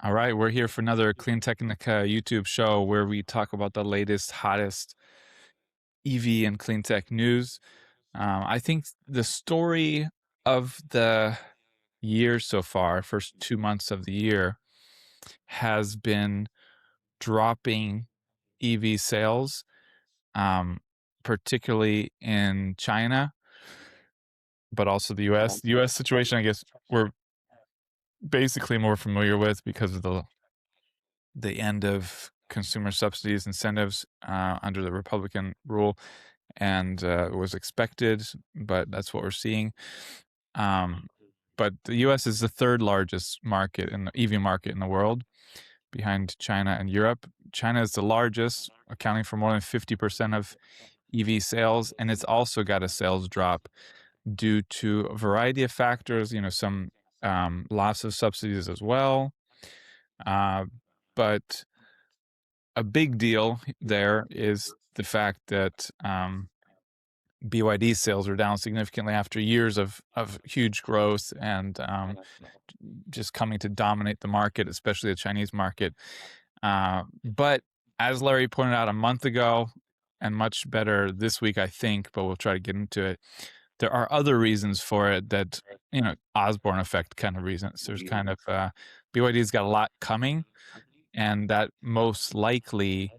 All right, we're here for another Clean Technica YouTube show where we talk about the latest, hottest EV and clean tech news. I think the story of the year so far, first 2 months of the year, has been dropping EV sales, um, particularly in China, but also the US. The US situation, I guess, we're basically more familiar with because of the end of consumer subsidies incentives under the Republican rule, and it was expected, but that's what we're seeing. Um, but the U.S. is the third largest market in the EV market in the world, behind China and Europe. China is the largest, accounting for more than 50% of EV sales, and it's also got a sales drop due to a variety of factors. Some loss of subsidies as well, uh, but a big deal there is the fact that BYD sales are down significantly after years of huge growth and just coming to dominate the market, especially the Chinese market. But as Larry pointed out a month ago, and much better this week, I think, but we'll try to get into it. There are other reasons for it that, Osborne effect kind of reasons. There's kind of BYD's got a lot coming, and that most likely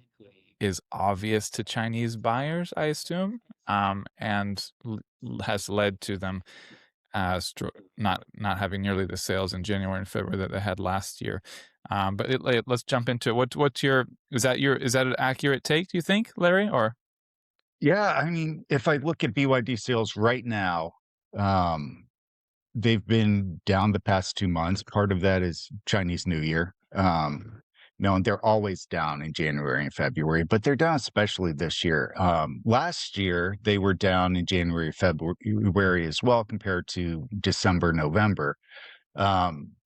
is obvious to Chinese buyers, I assume, and has led to them not having nearly the sales in January and February that they had last year. But let's jump into it. What's your is that an accurate take? Do you think, Larry? Or Yeah, I mean, if I look at BYD sales right now, um, they've been down the past 2 months. Part of that is Chinese New Year. No, and they're always down in January and February, but they're down especially this year. Last year, they were down in January, February as well compared to December, November.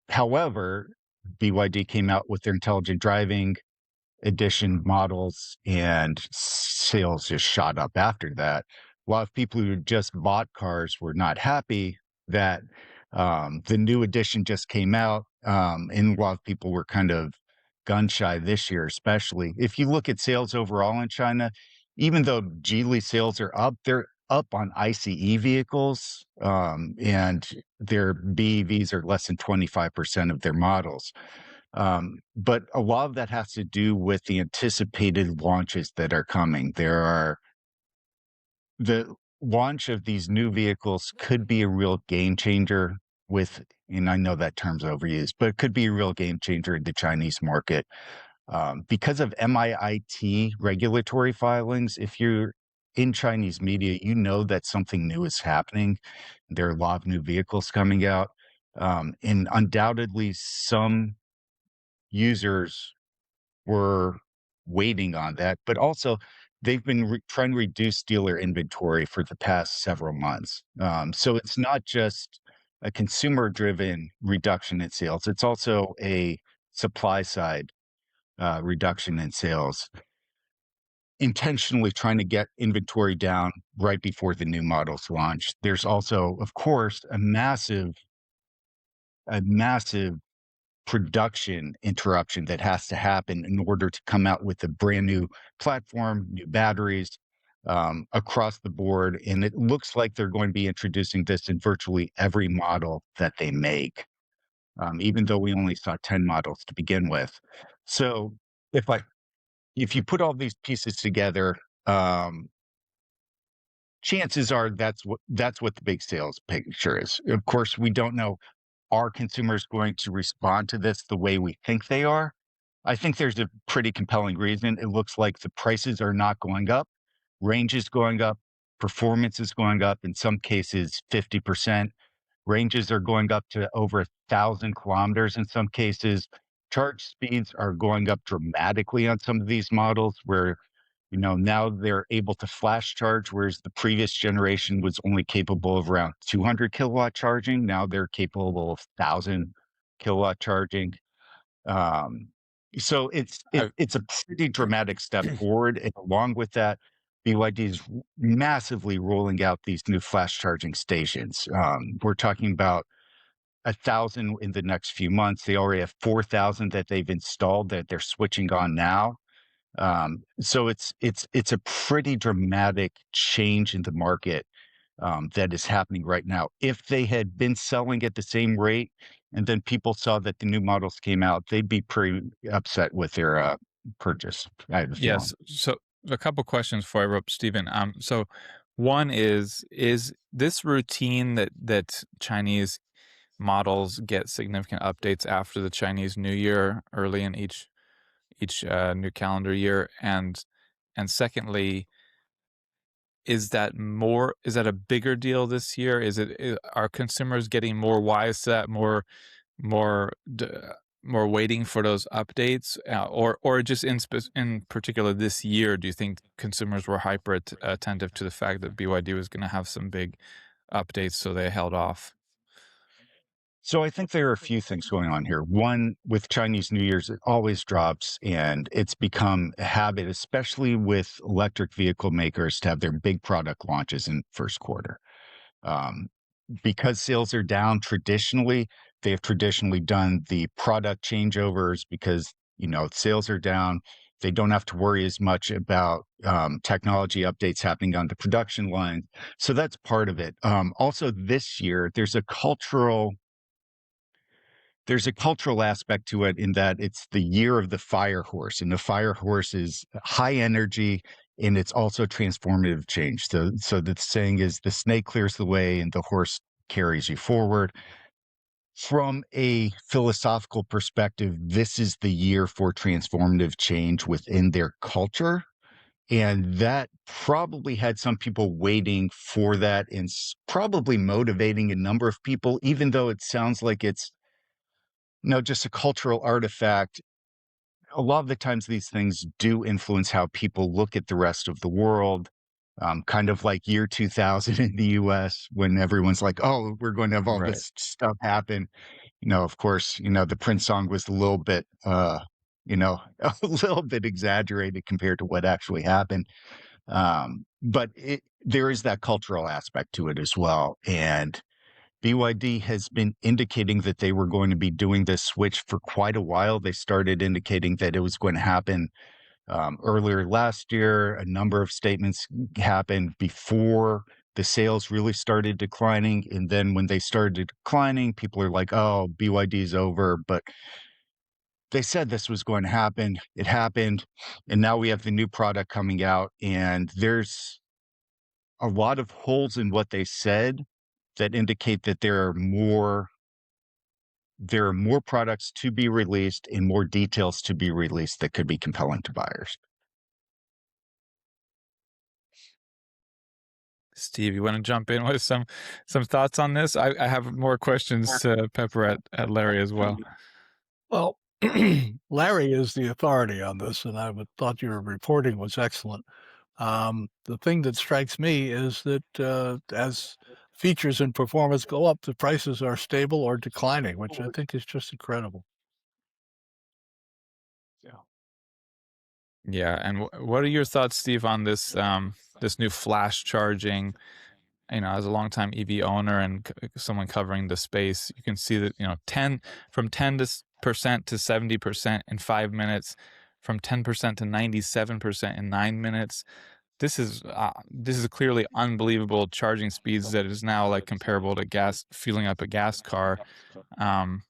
However, BYD came out with their intelligent driving edition models, and sales just shot up after that. A lot of people who just bought cars were not happy that the new edition just came out, and a lot of people were kind of gun shy this year, especially. If you look at sales overall in China, even though Geely sales are up, they're up on ICE vehicles, and their BEVs are less than 25% of their models. But a lot of that has to do with the anticipated launches that are coming. The launch of these new vehicles could be a real game changer with, and I know that term's overused, but it could be a real game changer in the Chinese market. Because of MIIT regulatory filings, if you're in Chinese media, you know that something new is happening. There are a lot of new vehicles coming out. And undoubtedly, some users were waiting on that, but also they've been trying to reduce dealer inventory for the past several months. So it's not just a consumer driven reduction in sales, it's also a supply side reduction in sales, intentionally trying to get inventory down right before the new models launch. There's also, of course, a massive production interruption that has to happen in order to come out with a brand new platform, new batteries, across the board. And it looks like they're going to be introducing this in virtually every model that they make, even though we only saw 10 models to begin with. So if I if you put all these pieces together, um, chances are that's what the big sales picture is. Of course, we don't know, are consumers going to respond to this the way we think they are? I think there's a pretty compelling reason. It looks like the prices are not going up, range is going up, performance is going up, in some cases 50%. Ranges are going up to over 1,000 kilometers in some cases. Charge speeds are going up dramatically on some of these models where, now they're able to flash charge, whereas the previous generation was only capable of around 200 kilowatt charging. Now they're capable of 1,000 kilowatt charging. Um, so it's a pretty dramatic step forward, and along with that, BYD is massively rolling out these new flash charging stations. We're talking about 1,000 in the next few months. They already have 4,000 that they've installed that they're switching on now. So it's a pretty dramatic change in the market that is happening right now. If they had been selling at the same rate, and then people saw that the new models came out, they'd be pretty upset with their purchase. I have a feeling. Yes. So a couple questions before I wrote Stephen. So one is this routine that Chinese models get significant updates after the Chinese New Year, early in each new calendar year, and secondly, is that a bigger deal this year? Are consumers getting more wise to that, more d more waiting for those updates, or just in particular this year, do you think consumers were attentive to the fact that BYD was gonna have some big updates, so they held off? So I think there are a few things going on here. One, with Chinese New Year's, it always drops, and it's become a habit, especially with electric vehicle makers, to have their big product launches in first quarter. Um, because sales are down traditionally, they have traditionally done the product changeovers because, sales are down. They don't have to worry as much about technology updates happening on the production line. So that's part of it. Also, this year, there's a cultural aspect to it in that it's the year of the fire horse, and the fire horse is high energy and it's also transformative change. So the saying is the snake clears the way and the horse carries you forward. From a philosophical perspective, this is the year for transformative change within their culture. And that probably had some people waiting for that and probably motivating a number of people, even though it sounds like it's just a cultural artifact. A lot of the times these things do influence how people look at the rest of the world, kind of like year 2000 in the US when everyone's like, "Oh, we're going to have all Right. this stuff happen." Of course, the Prince song was a little bit, a little bit exaggerated compared to what actually happened. But there is that cultural aspect to it as well. And BYD has been indicating that they were going to be doing this switch for quite a while. They started indicating that it was going to happen earlier last year. A number of statements happened before the sales really started declining. And then when they started declining, people are like, oh, BYD is over. But they said this was going to happen. It happened. And now we have the new product coming out. And there's a lot of holes in what they said that indicate that there are more products to be released and more details to be released that could be compelling to buyers. Steve, you wanna jump in with some thoughts on this? I have more questions to pepper at Larry as well. Well, Larry is the authority on this, and I would thought your reporting was excellent. The thing that strikes me is that as features and performance go up, the prices are stable or declining, which I think is just incredible. Yeah. Yeah, and what are your thoughts, Steve, on this new flash charging? As a longtime EV owner and someone covering the space, you can see that 10% to 70% in 5 minutes, from 10% to 97% in 9 minutes. This is clearly unbelievable charging speeds that is now like comparable to gas fueling up a gas car. Um,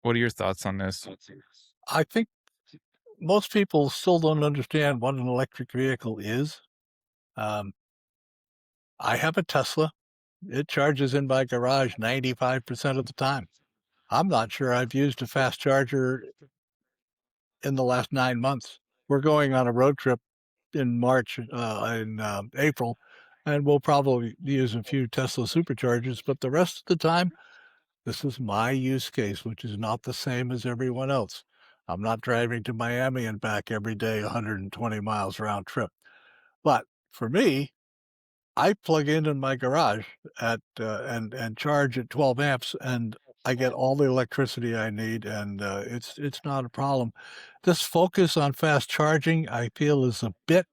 what are your thoughts on this? I think most people still don't understand what an electric vehicle is. Um, I have a Tesla. It charges in my garage 95% of the time. I'm not sure I've used a fast charger in the last 9 months. We're going on a road trip in March, in April, and we'll probably use a few Tesla superchargers. But the rest of the time, this is my use case, which is not the same as everyone else. I'm not driving to Miami and back every day, 120 miles round trip. But for me, I plug in my garage at and charge at 12 amps, and I get all the electricity I need, and it's not a problem. This focus on fast charging, I feel, is a bit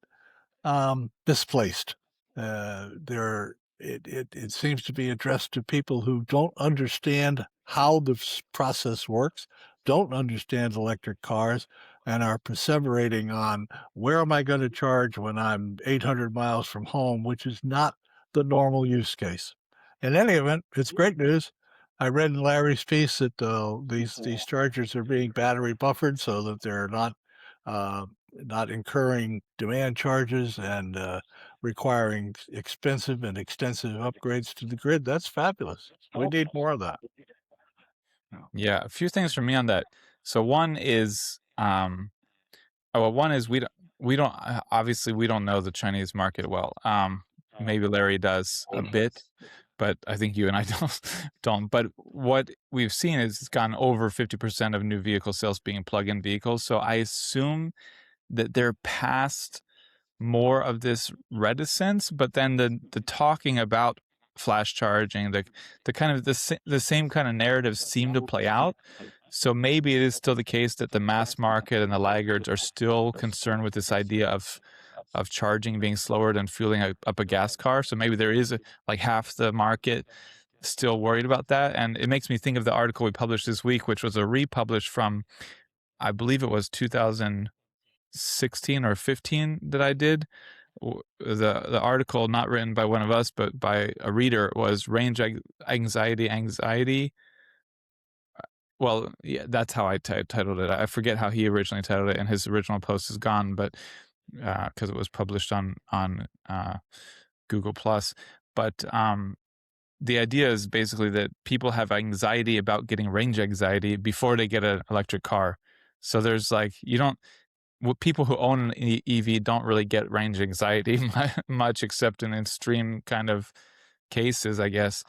misplaced. There it seems to be addressed to people who don't understand how the process works, don't understand electric cars, and are perseverating on where am I going to charge when I'm 800 miles from home, which is not the normal use case. In any event, it's great news. I read in Larry's piece that these chargers are being battery buffered so that they're not incurring demand charges and requiring expensive and extensive upgrades to the grid. That's fabulous. We need more of that. Yeah, a few things from me on that. So one is, well, one is we don't obviously we don't know the Chinese market well. Maybe Larry does a bit, but I think you and I don't. But what we've seen is it's gone over 50% of new vehicle sales being plug-in vehicles. So I assume that they're past more of this reticence, but then the talking about flash charging, the kind of the same kind of narratives seem to play out. So maybe it is still the case that the mass market and the laggards are still concerned with this idea of charging being slower than fueling up a gas car. So maybe there is like half the market still worried about that. And it makes me think of the article we published this week, which was a republish from, I believe it was 2016 or 15 that I did. The article, not written by one of us, but by a reader, was range anxiety. Well, yeah, that's how I titled it. I forget how he originally titled it, and his original post is gone, but because it was published on Google Plus. But the idea is basically that people have anxiety about getting range anxiety before they get an electric car. So there's like you don't people who own an EV don't really get range anxiety much, except in extreme kind of cases, I guess.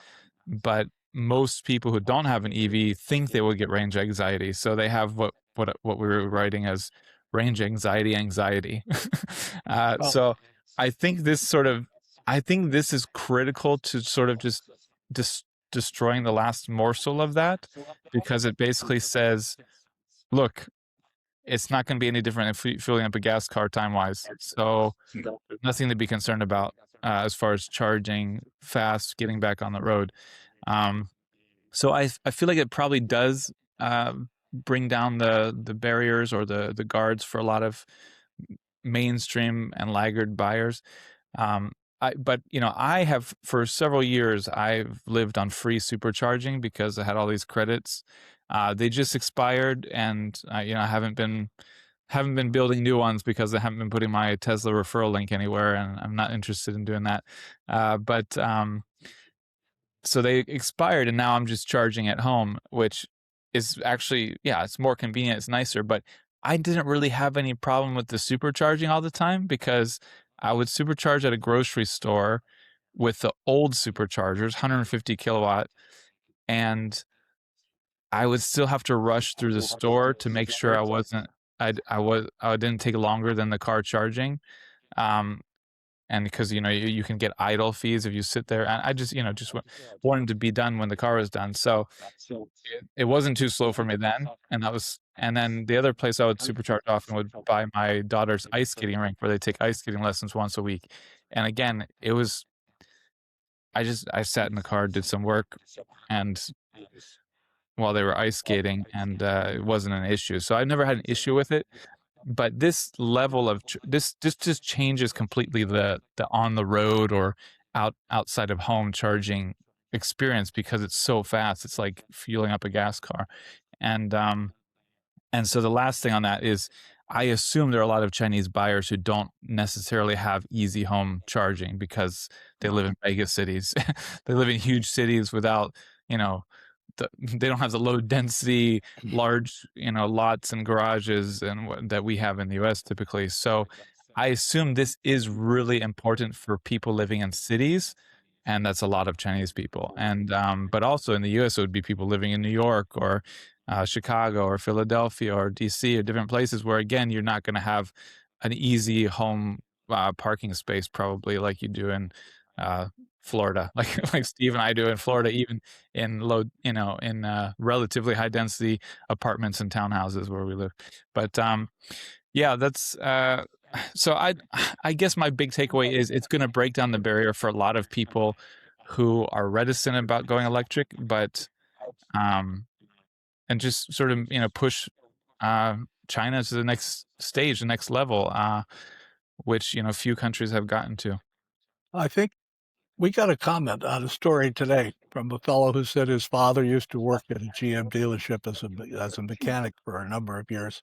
But most people who don't have an EV think they will get range anxiety, so they have what we were writing as range anxiety. Well, So I think I think this is critical to sort of just destroying the last morsel of that, because it basically says, look, it's not going to be any different if filling up a gas car time wise. So there's nothing to be concerned about as far as charging fast, getting back on the road. Um, so I feel like it probably does bring down the barriers or the guards for a lot of mainstream and laggard buyers. Um, but I have for several years I've lived on free supercharging because I had all these credits. They just expired, and I haven't been building new ones because I haven't been putting my Tesla referral link anywhere, and I'm not interested in doing that. But so they expired, and now I'm just charging at home, which is actually, yeah, it's more convenient, it's nicer. But I didn't really have any problem with the supercharging all the time because I would supercharge at a grocery store with the old superchargers, 150 kilowatt, and I would still have to rush through the store to make sure I didn't take longer than the car charging. Um, and because you can get idle fees if you sit there, and I just wanted to be done when the car was done. So it wasn't too slow for me then, and then the other place I would supercharge often would buy my daughter's ice skating rink, where they take ice skating lessons once a week. And again, it was I sat in the car, did some work, and while they were ice skating, and it wasn't an issue. So I've never had an issue with it. But this level of this just changes completely the on the road or outside of home charging experience, because it's so fast. It's like fueling up a gas car. And so the last thing on that is, I assume there are a lot of Chinese buyers who don't necessarily have easy home charging because they live in mega cities. They live in huge cities without, you know, they don't have the low density, large, lots and garages and that we have in the US typically. So I assume this is really important for people living in cities, and that's a lot of Chinese people. And but also in the US, it would be people living in New York or Chicago or Philadelphia or DC or different places where, again, you're not going to have an easy home parking space probably like you do in Florida, like Steve and I do in Florida, even in relatively high density apartments and townhouses where we live. But yeah, So I guess my big takeaway is it's going to break down the barrier for a lot of people who are reticent about going electric, but um, and just sort of push China to the next stage, the next level, which few countries have gotten to. I think we got a comment on a story today from a fellow who said his father used to work at a GM dealership as a mechanic for a number of years.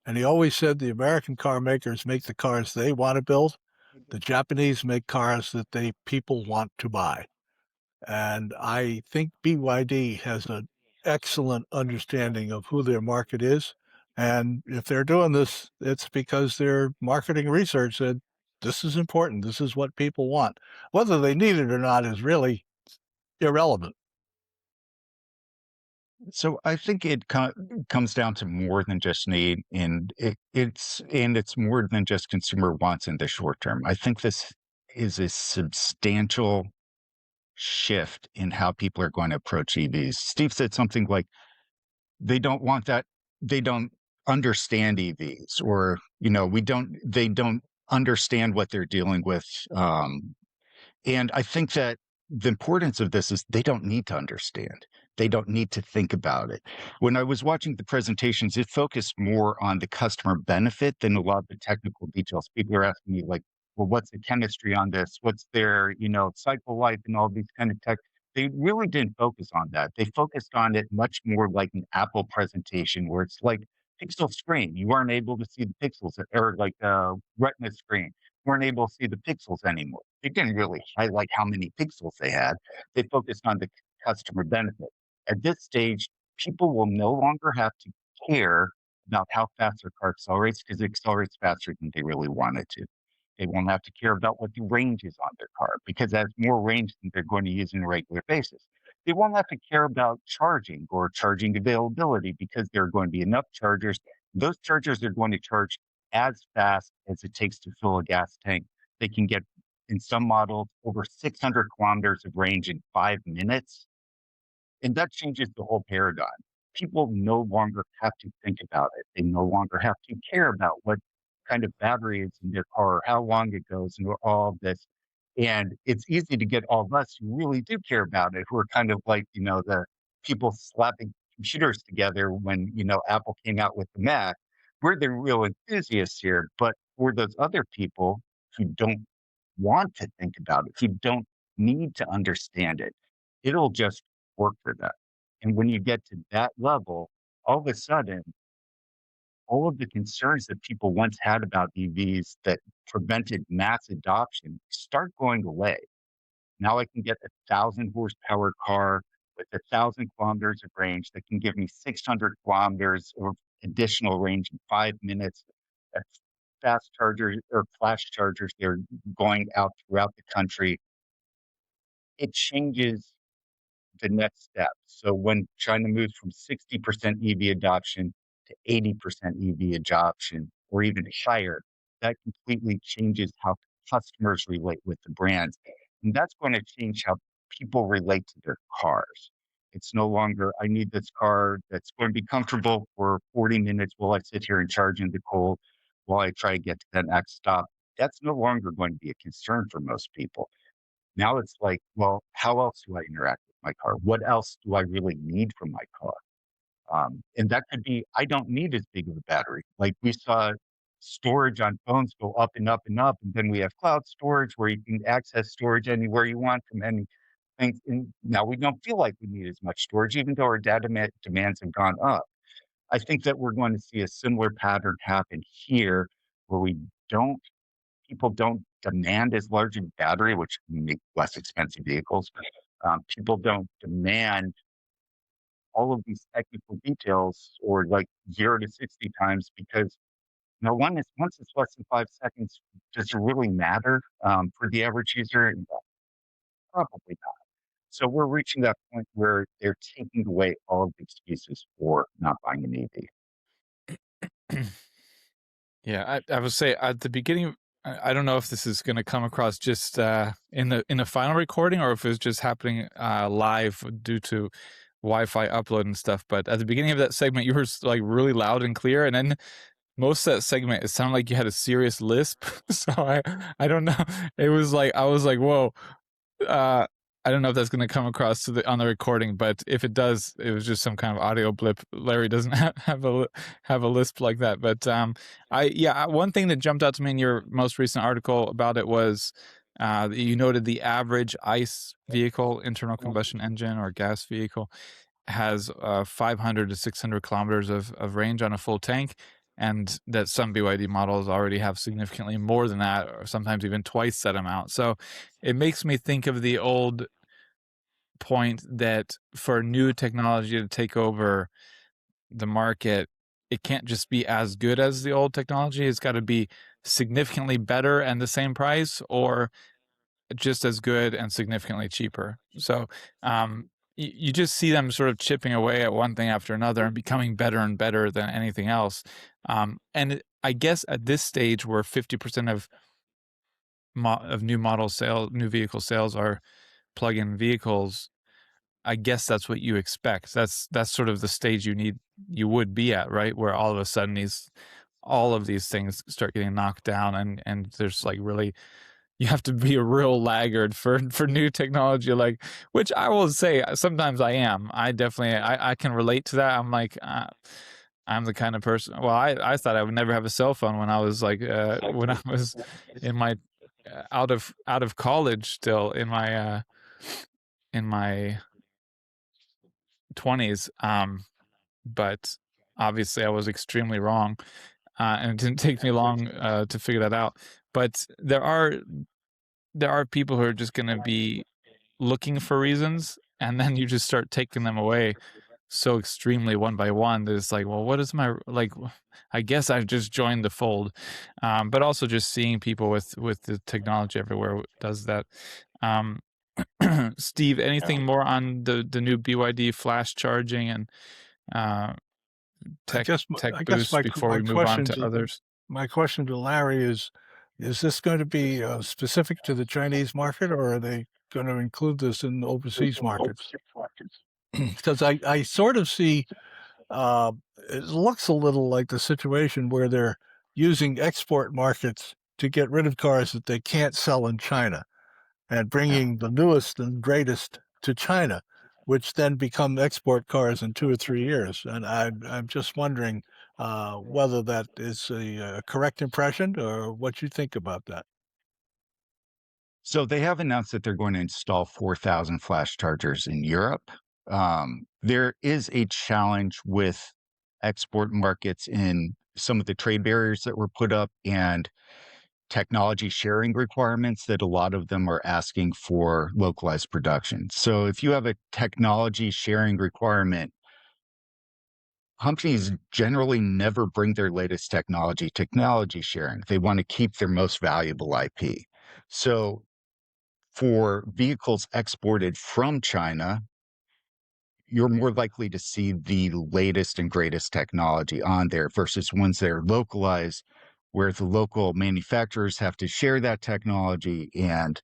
And he always said the American car makers make the cars they want to build. The Japanese make cars that people want to buy. And I think BYD has an excellent understanding of who their market is. And if they're doing this, it's because their marketing research said this is important. This is what people want. Whether they need it or not is really irrelevant. So I think it comes down to more than just need, and it's more than just consumer wants in the short term. I think this is a substantial shift in how people are going to approach EVs. Steve said something like they don't want that, they don't understand EVs, or they don't understand what they're dealing with. And I think that the importance of this is they don't need to understand. They don't need to think about it. When I was watching the presentations, it focused more on the customer benefit than a lot of the technical details. People are asking me like, well, what's the chemistry on this? What's their, cycle life and all these kind of tech. They really didn't focus on that. They focused on it much more like an Apple presentation where it's like pixel screen. You weren't able to see the pixels or like a retina screen weren't able to see the pixels anymore. They didn't really highlight how many pixels they had. They focused on the customer benefit. At this stage, people will no longer have to care about how fast their car accelerates because it accelerates faster than they really want it to. They won't have to care about what the range is on their car because that's more range than they're going to use on a regular basis. They won't have to care about charging or charging availability because there are going to be enough chargers. Those chargers are going to charge as fast as it takes to fill a gas tank. They can get, in some models, over 600 kilometers of range in 5 minutes. And that changes the whole paradigm. People no longer have to think about it. They no longer have to care about what kind of battery is in their car, or how long it goes, and all of this. And it's easy to get all of us who really do care about it, who are kind of like, the people slapping computers together when, Apple came out with the Mac. We're the real enthusiasts here. But for those other people who don't want to think about it, who don't need to understand it, it'll just work for them. And when you get to that level, all of a sudden, all of the concerns that people once had about EVs that prevented mass adoption start going away. Now I can get a 1,000 horsepower car with 1,000 kilometers of range that can give me 600 kilometers of additional range in 5 minutes. That's fast chargers or flash chargers. They're going out throughout the country. It changes the next step. So when China moves from 60% EV adoption to 80% EV adoption, or even higher, that completely changes how customers relate with the brands. And that's going to change how people relate to their cars. It's no longer, I need this car that's going to be comfortable for 40 minutes while I sit here and charge in the cold while I try to get to that next stop. That's no longer going to be a concern for most people. Now it's like, well, how else do I interact with my car? What else do I really need from my car? And that could be, I don't need as big of a battery. Like we saw storage on phones go up and up and up. And then we have cloud storage where you can access storage anywhere you want from anything. And now we don't feel like we need as much storage, even though our data demands have gone up. I think that we're going to see a similar pattern happen here where we don't people don't demand as large a battery, which can make less expensive vehicles. People don't demand all of these technical details or like 0 to 60 times because once it's less than 5 seconds, does it really matter for the average user? Probably not. So we're reaching that point where they're taking away all of the excuses for not buying an EV. Yeah, I would say at the beginning, I don't know if this is going to come across just in the final recording or if it's just happening live due to Wi-Fi upload and stuff. But at the beginning of that segment, you were like really loud and clear, and then most of that segment, it sounded like you had a serious lisp. So I don't know. It was like I was like, whoa. Uh, I don't know if that's going to come across to the on the recording, but if it does, it was just some kind of audio blip. Larry doesn't have a lisp like that. But one thing that jumped out to me in your most recent article about it was you noted the average ICE vehicle, internal combustion engine or gas vehicle, has 500 to 600 kilometers of range on a full tank, and that some BYD models already have significantly more than that, or sometimes even twice that amount. So it makes me think of the old point that for new technology to take over the market, it can't just be as good as the old technology. It's got to be significantly better and the same price, or just as good and significantly cheaper. So you just see them sort of chipping away at one thing after another and becoming better and better than anything else. I guess at this stage, where 50% of new vehicle sales are plug-in vehicles, I guess that's what you expect. That's sort of the stage you would be at, right? Where all of a sudden all of these things start getting knocked down, and there's like really, you have to be a real laggard for new technology, like, which I will say sometimes I am. I definitely I can relate to that. I'm like I'm the kind of person. Well, I thought I would never have a cell phone when I was like when I was in my out of college, still in my 20s. But obviously I was extremely wrong, and it didn't take me long to figure that out. But there are people who are just going to be looking for reasons, and then you just start taking them away so extremely one by one that it's like, well, what is my, like, I guess I've just joined the fold. But also just seeing people with the technology everywhere does that. Um, Steve, anything more on the new BYD flash charging and uh, tech I guess boost before we move on to others? my question to Larry is this going to be specific to the Chinese market, or are they going to include this in overseas markets? Because I sort of see uh, it looks a little like the situation where they're using export markets to get rid of cars that they can't sell in China, and Yeah. bringing the newest and greatest to China, which then become export cars in 2 or 3 years. And I'm just wondering whether that is a correct impression or what you think about that. So they have announced that they're going to install 4,000 flash chargers in Europe. There is a challenge with export markets in some of the trade barriers that were put up and technology sharing requirements that a lot of them are asking for localized production. So if you have a technology sharing requirement, companies generally never bring their latest technology sharing. They want to keep their most valuable IP. So for vehicles exported from China, you're more likely to see the latest and greatest technology on there versus ones that are localized, where the local manufacturers have to share that technology. And,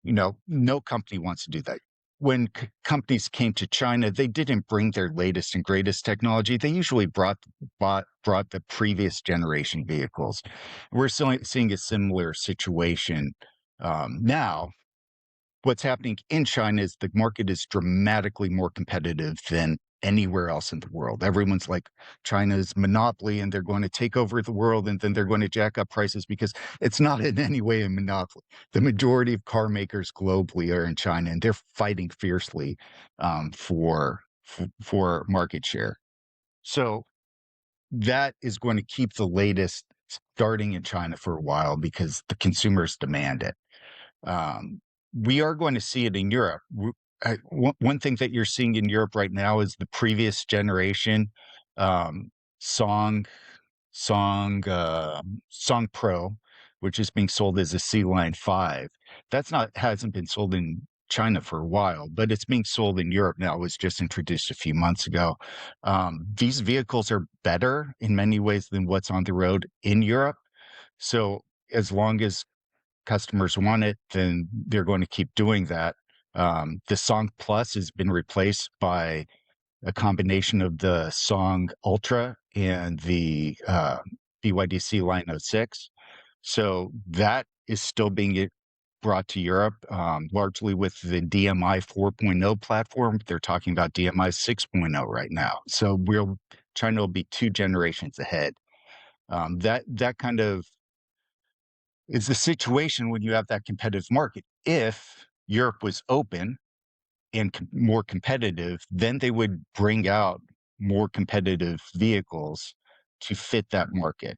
no company wants to do that. When companies came to China, they didn't bring their latest and greatest technology. They usually brought the previous generation vehicles. We're seeing a similar situation now. What's happening in China is the market is dramatically more competitive than anywhere else in the world. Everyone's like China's monopoly, and they're going to take over the world, and then they're going to jack up prices because it's not in any way a monopoly. The majority of car makers globally are in China, and they're fighting fiercely for market share. So that is going to keep the latest starting in China for a while because the consumers demand it. Um, we are going to see it in Europe. One thing that you're seeing in Europe right now is the previous generation um, Song Song Pro, which is being sold as a C Line 5. That's not hasn't been sold in China for a while, but it's being sold in Europe now. It was just introduced a few months ago. These vehicles are better in many ways than what's on the road in Europe. So as long as customers want it, then they're going to keep doing that. The Song Plus has been replaced by a combination of the Song Ultra and the BYD line oh 06. So that is still being brought to Europe, largely with the DMI 4.0 platform. They're talking about DMI 6.0 right now. So China will be 2 generations ahead. That kind of is the situation when you have that competitive market. If Europe was open and more competitive, then they would bring out more competitive vehicles to fit that market.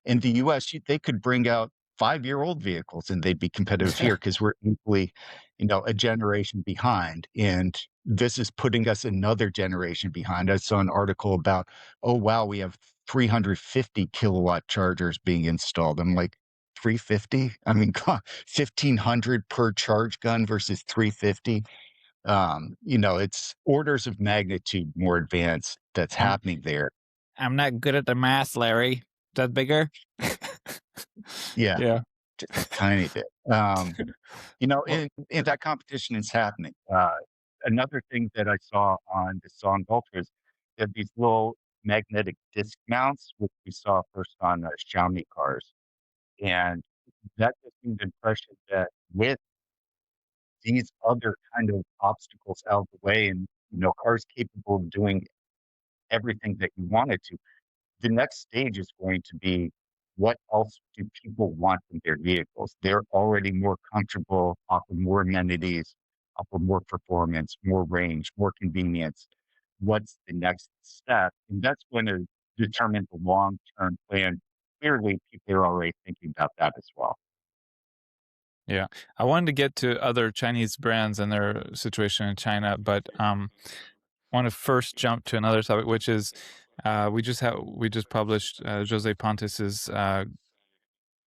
In the US, they could bring out 5-year-old vehicles and they'd be competitive here because we're equally, a generation behind. And this is putting us another generation behind. I saw an article about, oh, wow, we have 350 kilowatt chargers being installed. I'm like, 350? I mean, 1,500 per charge gun versus 350. It's orders of magnitude more advanced that's I'm happening there. I'm not good at the math, Larry. Is that bigger? Yeah, Yeah. just a tiny bit. Well, And that competition is happening. Another thing that I saw on the Song Ultra is they have these little magnetic disc mounts, which we saw first on Xiaomi cars. And that gives me the impression that with these other kind of obstacles out of the way and, cars capable of doing everything that you want it to, the next stage is going to be what else do people want in their vehicles? They're already more comfortable, offer more amenities, offer more performance, more range, more convenience. What's the next step? And that's going to determine the long term plan. Clearly, people are already thinking about that as well. yeah. I wanted to get to other Chinese brands and their situation in China, but I want to first jump to another topic, which is we just published Jose Pontes's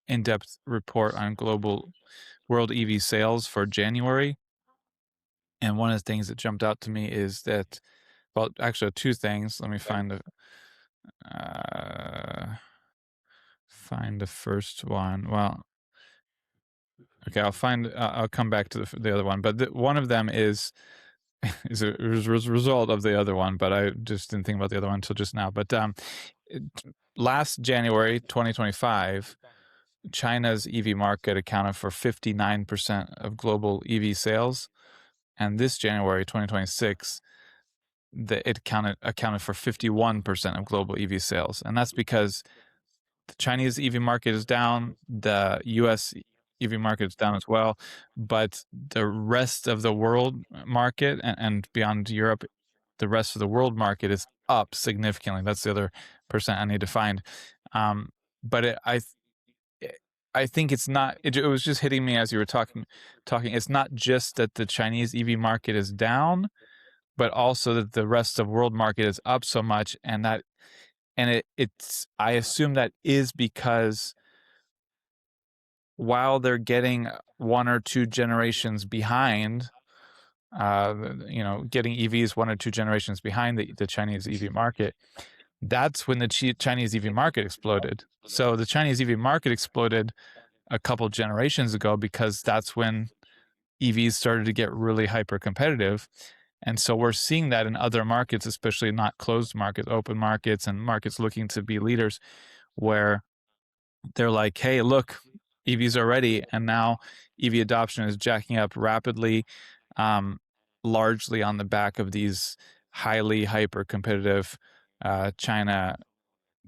in-depth report on global world EV sales for January. And one of the things that jumped out to me is that, well, actually, two things. Let me uh, find the first one. Well, okay, I'll come back to the other one. But one of them is a result of the other one. But I just didn't think about the other one until just now. But it, last January 2025, China's EV market accounted for 59% of global EV sales, and this January 2026, it accounted for 51% of global EV sales, and that's because the Chinese EV market is down, the US EV market is down as well, but the rest of the world market and beyond Europe, the rest of the world market is up significantly. That's the other percent I need to find. Um, but I think it's not. It was just hitting me as you were talking. It's not just that the Chinese EV market is down, but also that the rest of world market is up so much, it's. I assume that is because while they're getting one or two generations behind, getting EVs one or two generations behind the Chinese EV market, that's when the Chinese EV market exploded. So the Chinese EV market exploded a couple generations ago because that's when EVs started to get really hyper competitive. And so we're seeing that in other markets, especially not closed markets, open markets, and markets looking to be leaders, where they're like, hey, look, EVs are ready. And now EV adoption is jacking up rapidly, um, largely on the back of these highly hyper competitive China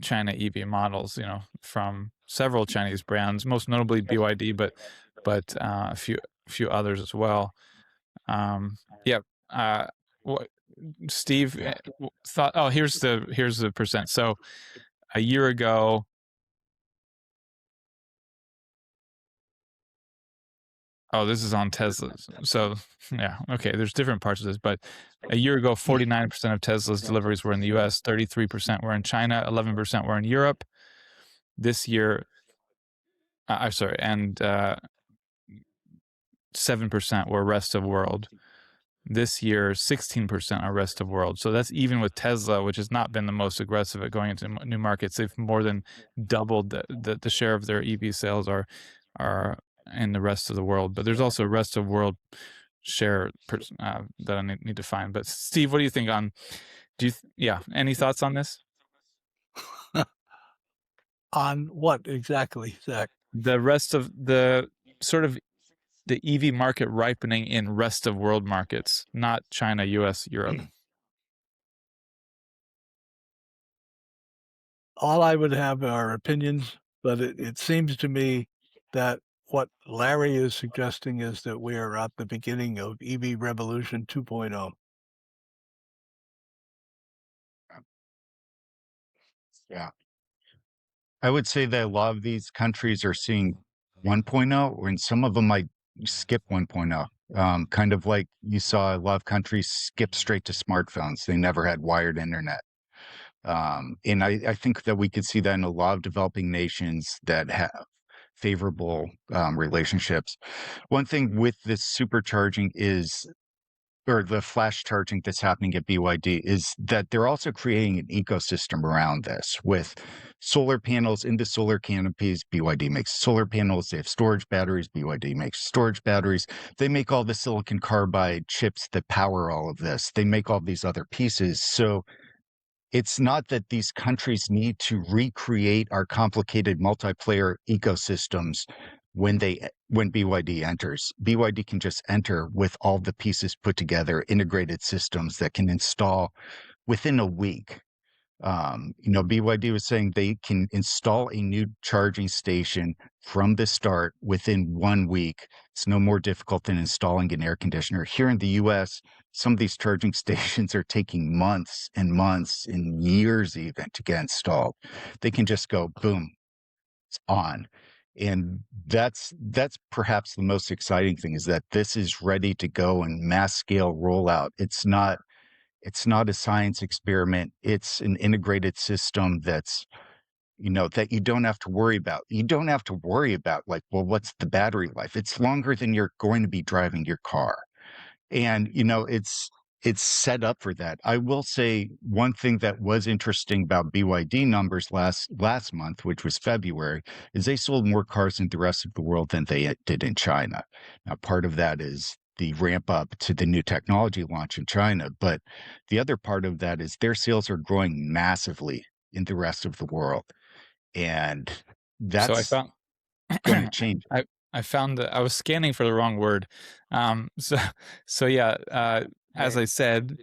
EV models, from several Chinese brands, most notably BYD, but a few others as well. Yeah. Uh, what Steve thought? Oh, here's the percent. So a year ago, oh, this is on Tesla. So yeah, okay. There's different parts of this, but a year ago, 49% of Tesla's deliveries were in the U.S., 33% were in China, 11% were in Europe. This year, I'm sorry, and 7% were rest of world. This year, 16% are rest of world. So that's even with Tesla, which has not been the most aggressive at going into new markets. They've more than doubled the share of their EV sales are in the rest of the world. But there's also rest of world share that I need to find. But Steve, what do you think on? Yeah, any thoughts on this? On what exactly, Zach? The rest of the sort of the EV market ripening in rest of world markets, not China, US, Europe. All I would have are opinions, but it seems to me that what Larry is suggesting is that we are at the beginning of EV Revolution 2.0. Yeah. I would say that a lot of these countries are seeing 1.0, and some of them might skip 1.0. Kind of like you saw a lot of countries skip straight to smartphones. They never had wired internet. And I think that we could see that in a lot of developing nations that have favorable relationships. One thing with this supercharging is or the flash charging that's happening at BYD is that they're also creating an ecosystem around this with solar panels into solar canopies. BYD makes solar panels. They have storage batteries. BYD makes storage batteries. They make all the silicon carbide chips that power all of this. They make all these other pieces. So it's not that these countries need to recreate our complicated multiplayer ecosystems when BYD enters. BYD can just enter with all the pieces put together, integrated systems that can install within a week. BYD was saying they can install a new charging station from the start within 1 week. It's no more difficult than installing an air conditioner. Here in the US, some of these charging stations are taking months and months and years even to get installed. They can just go boom, it's on. And that's perhaps the most exciting thing is that this is ready to go and mass scale rollout. It's not a science experiment. It's an integrated system that you don't have to worry about. You don't have to worry about like, well, what's the battery life? It's longer than you're going to be driving your car. And, it's set up for that. I will say one thing that was interesting about BYD numbers last month, which was February, is they sold more cars in the rest of the world than they did in China. Now, part of that is the ramp up to the new technology launch in China, but the other part of that is their sales are growing massively in the rest of the world, and So I that's found going to change. I I found that I was scanning for the wrong word. So so yeah, as I said,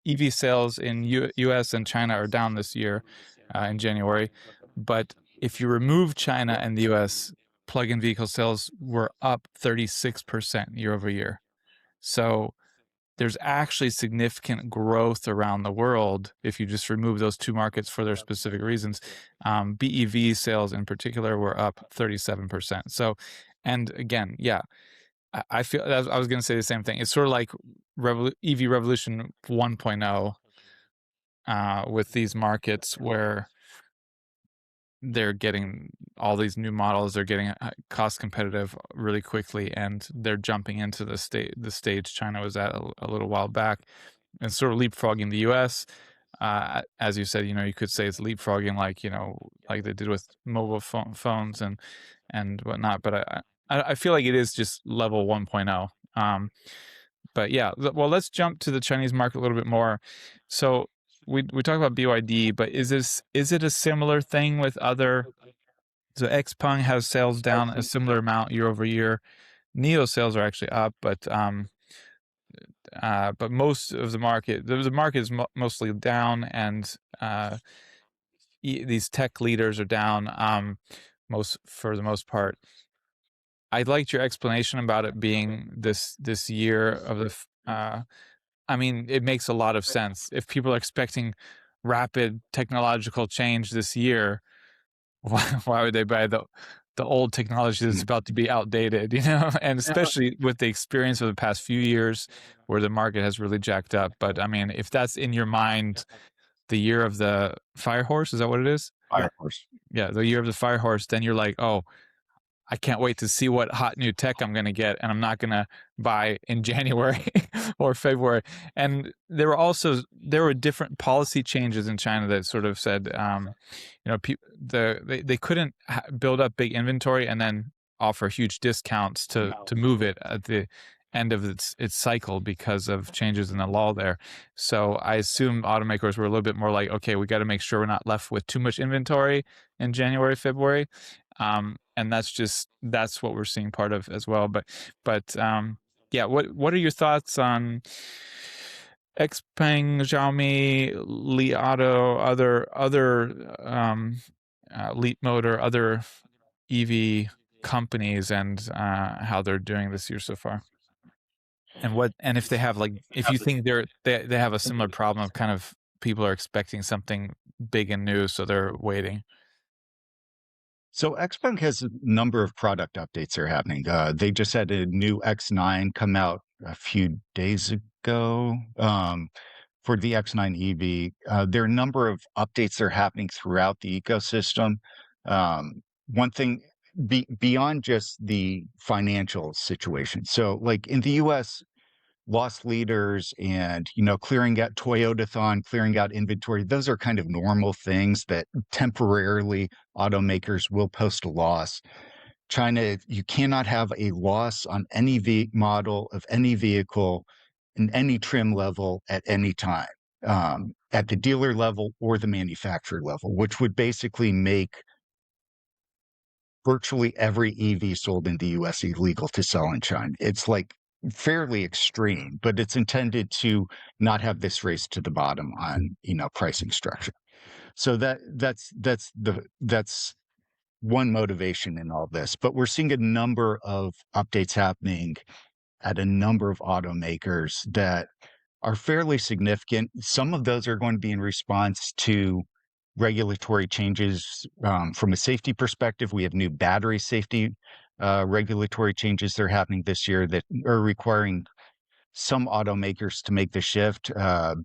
EV sales in US and China are down this year in January, but if you remove China and the US, plug-in vehicle sales were up 36% year over year. So there's actually significant growth around the world if you just remove those two markets for their specific reasons. BEV sales in particular were up 37%. So, and again, yeah, I feel I was going to say the same thing. It's sort of like EV Revolution 1.0 with these markets where they're getting all these new models, they're getting cost competitive really quickly, and they're jumping into the stage China was at a little while back, and sort of leapfrogging the U.S. As you said, you could say it's leapfrogging, like they did with mobile phones and whatnot. But I feel like it is just level 1.0. But yeah, well, let's jump to the Chinese market a little bit more. So we talk about BYD, but is it a similar thing with other? So XPeng has sales down a similar amount year over year. Neo sales are actually up, but most of the market is mostly down, and these tech leaders are down most for the most part. I liked your explanation about it being this year of the. I mean, it makes a lot of sense. If people are expecting rapid technological change this year, why would they buy the old technology that's Mm, about to be outdated, and especially with the experience of the past few years where the market has really jacked up. But I mean, if that's in your mind, the year of the fire horse, is that what it is? Fire horse. Yeah, the year of the fire horse, then you're like, oh, I can't wait to see what hot new tech I'm going to get, and I'm not going to buy in January or February. And there were different policy changes in China that sort of said, they couldn't build up big inventory and then offer huge discounts to move it at the end of its cycle because of changes in the law there. So I assume automakers were a little bit more like, okay, we got to make sure we're not left with too much inventory in January, February, and that's what we're seeing part of as well. But yeah, what are your thoughts on Xpeng, Xiaomi, Li Auto, other Leap Motor, other EV companies, and how they're doing this year so far? And if they have like, if you think they have a similar problem of kind of people are expecting something big and new, so they're waiting. So Xpeng has a number of product updates that are happening. They just had a new X9 come out a few days ago for the X9 EV. There are a number of updates that are happening throughout the ecosystem. One thing beyond just the financial situation. So, like in the U.S., loss leaders and clearing out Toyotathon, clearing out inventory, those are kind of normal things that temporarily automakers will post a loss. China, you cannot have a loss on any model of any vehicle in any trim level at any time, at the dealer level or the manufacturer level, which would basically make virtually every EV sold in the US illegal to sell in China. It's like fairly extreme, but it's intended to not have this race to the bottom on, pricing structure. So that's one motivation in all this. But we're seeing a number of updates happening at a number of automakers that are fairly significant. Some of those are going to be in response to regulatory changes. From a safety perspective, we have new battery safety regulatory changes that are happening this year that are requiring some automakers to make the shift. A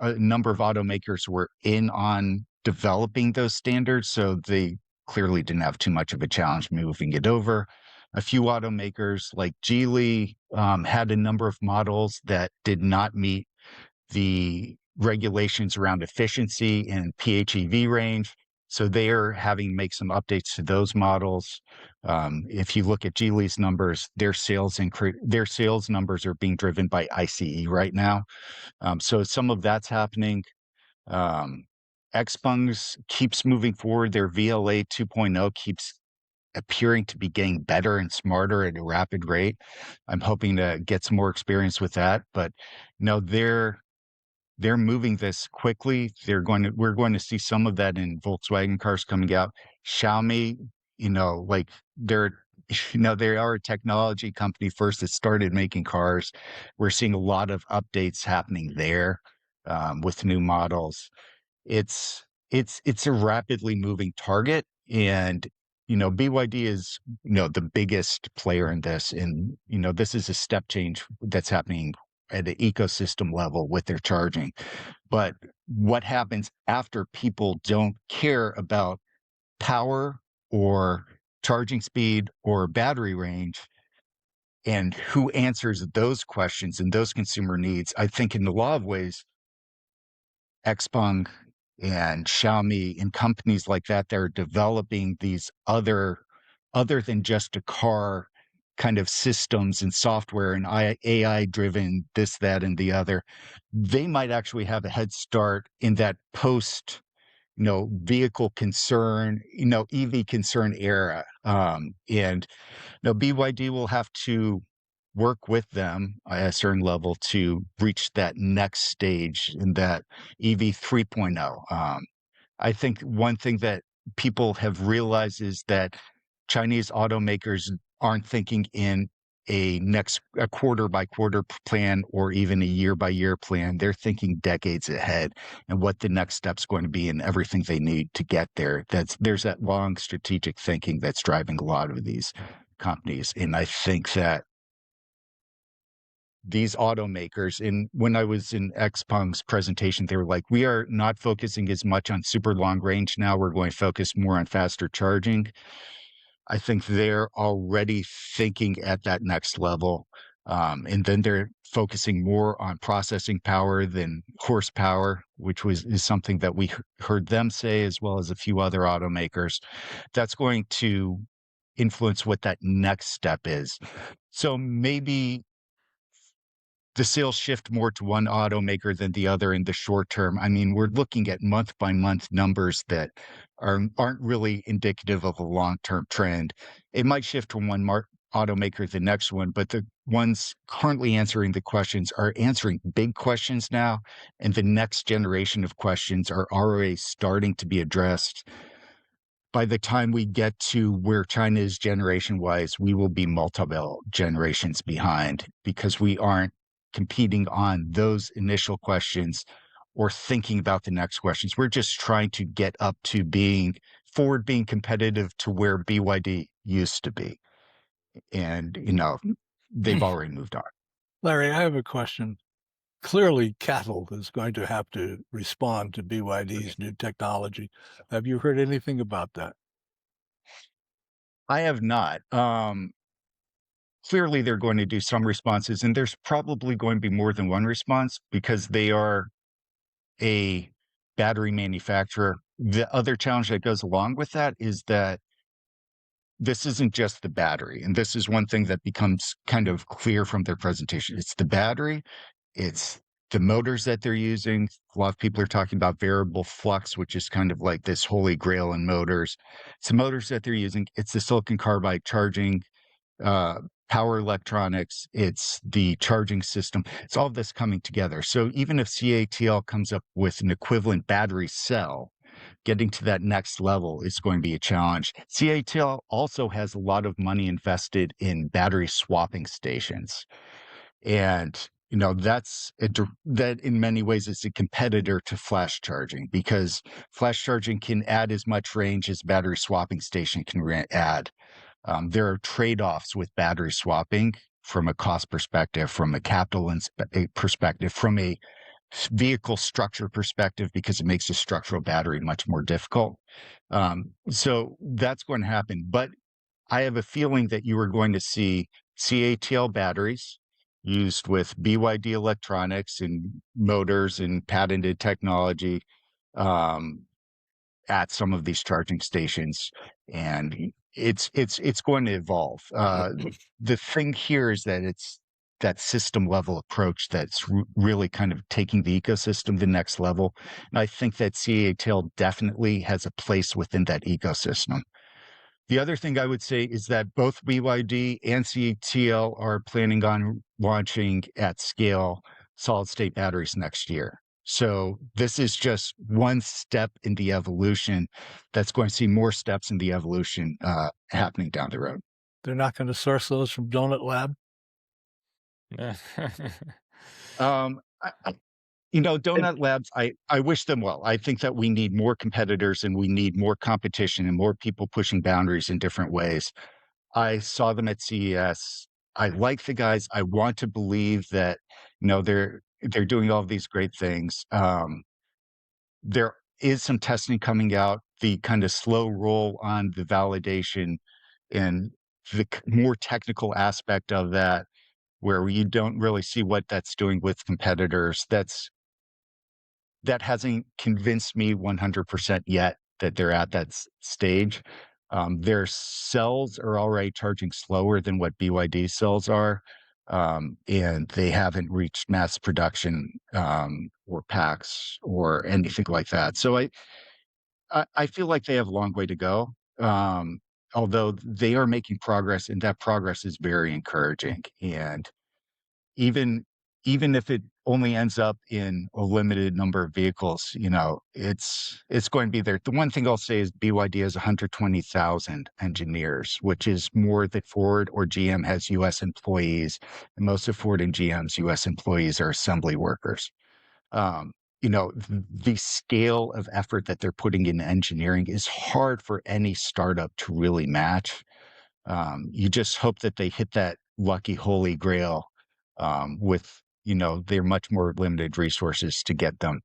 number of automakers were in on developing those standards, so they clearly didn't have too much of a challenge moving it over. A few automakers like Geely had a number of models that did not meet the regulations around efficiency and PHEV range. So they're having to make some updates to those models. If you look at Geely's numbers, their sales numbers are being driven by ICE right now. So some of that's happening. Um, Xpeng's keeps moving forward. Their VLA 2.0 keeps appearing to be getting better and smarter at a rapid rate. I'm hoping to get some more experience with that, but no, they're moving this quickly. We're going to see some of that in Volkswagen cars coming out. Xiaomi, like they're they are a technology company first that started making cars. We're seeing a lot of updates happening there with new models. It's a rapidly moving target, and BYD is the biggest player in this, and this is a step change that's happening at an ecosystem level with their charging. But what happens after people don't care about power or charging speed or battery range, and who answers those questions and those consumer needs? I think in a lot of ways, Xpeng and Xiaomi and companies like that are developing these other than just a car kind of systems and software and AI driven this, that, and the other. They might actually have a head start in that post, vehicle concern, EV concern era. And BYD will have to work with them at a certain level to reach that next stage in that EV 3.0. I think one thing that people have realized is that Chinese automakers aren't thinking in a quarter by quarter plan or even a year by year plan. They're thinking decades ahead and what the next step's going to be and everything they need to get there. There's that long strategic thinking that's driving a lot of these companies. And I think that these automakers, and when I was in Xpeng's presentation, they were like, we are not focusing as much on super long range now. We're going to focus more on faster charging. I think they're already thinking at that next level. And then they're focusing more on processing power than horsepower, which is something that we heard them say, as well as a few other automakers. That's going to influence what that next step is. So maybe the sales shift more to one automaker than the other in the short term. I mean, we're looking at month by month numbers that aren't really indicative of a long-term trend. It might shift from one automaker to the next one, but the ones currently answering the questions are answering big questions now, and the next generation of questions are already starting to be addressed. By the time we get to where China is generation-wise, we will be multiple generations behind because we aren't competing on those initial questions or thinking about the next questions. We're just trying to get up to being competitive to where BYD used to be. And, they've already moved on. Larry, I have a question. Clearly, cattle is going to have to respond to BYD's new technology. Have you heard anything about that? I have not. Clearly, they're going to do some responses, and there's probably going to be more than one response because they are a battery manufacturer. The other challenge that goes along with that is that this isn't just the battery, and this is one thing that becomes kind of clear from their presentation. It's the battery, it's the motors that they're using. A lot of people are talking about variable flux, which is kind of like this holy grail in motors. It's the motors that they're using. It's the silicon carbide charging, uh, power electronics. It's the charging system. It's all of this coming together. So even if CATL comes up with an equivalent battery cell, getting to that next level is going to be a challenge. CATL also has a lot of money invested in battery swapping stations. And that in many ways is a competitor to flash charging because flash charging can add as much range as battery swapping station can add. There are trade-offs with battery swapping from a cost perspective, from a capital perspective, from a vehicle structure perspective, because it makes a structural battery much more difficult. So that's going to happen. But I have a feeling that you are going to see CATL batteries used with BYD electronics and motors and patented technology. Um, at some of these charging stations, and it's going to evolve. The thing here is that it's that system level approach that's really kind of taking the ecosystem to the next level, and I think that CATL definitely has a place within that ecosystem. The other thing I would say is that both BYD and CATL are planning on launching at scale solid-state batteries next year. So this is just one step in the evolution that's going to see more steps in the evolution, happening down the road. They're not going to source those from Donut Lab? And Donut Labs, I wish them well. I think that we need more competitors, and we need more competition and more people pushing boundaries in different ways. I saw them at CES. I like the guys. I want to believe that, they're doing all of these great things. There is some testing coming out, the kind of slow roll on the validation and the more technical aspect of that, where you don't really see what that's doing with competitors. That hasn't convinced me 100% yet that they're at that stage. Their cells are already charging slower than what BYD cells are, and they haven't reached mass production, or packs or anything like that. So I feel like they have a long way to go, although they are making progress, and that progress is very encouraging. And even even if it only ends up in a limited number of vehicles, it's going to be there. The one thing I'll say is BYD has 120,000 engineers, which is more than Ford or GM has US employees, and most of Ford and GM's US employees are assembly workers. Um, the scale of effort that they're putting in engineering is hard for any startup to really match. You just hope that they hit that lucky holy grail, with, their much more limited resources to get them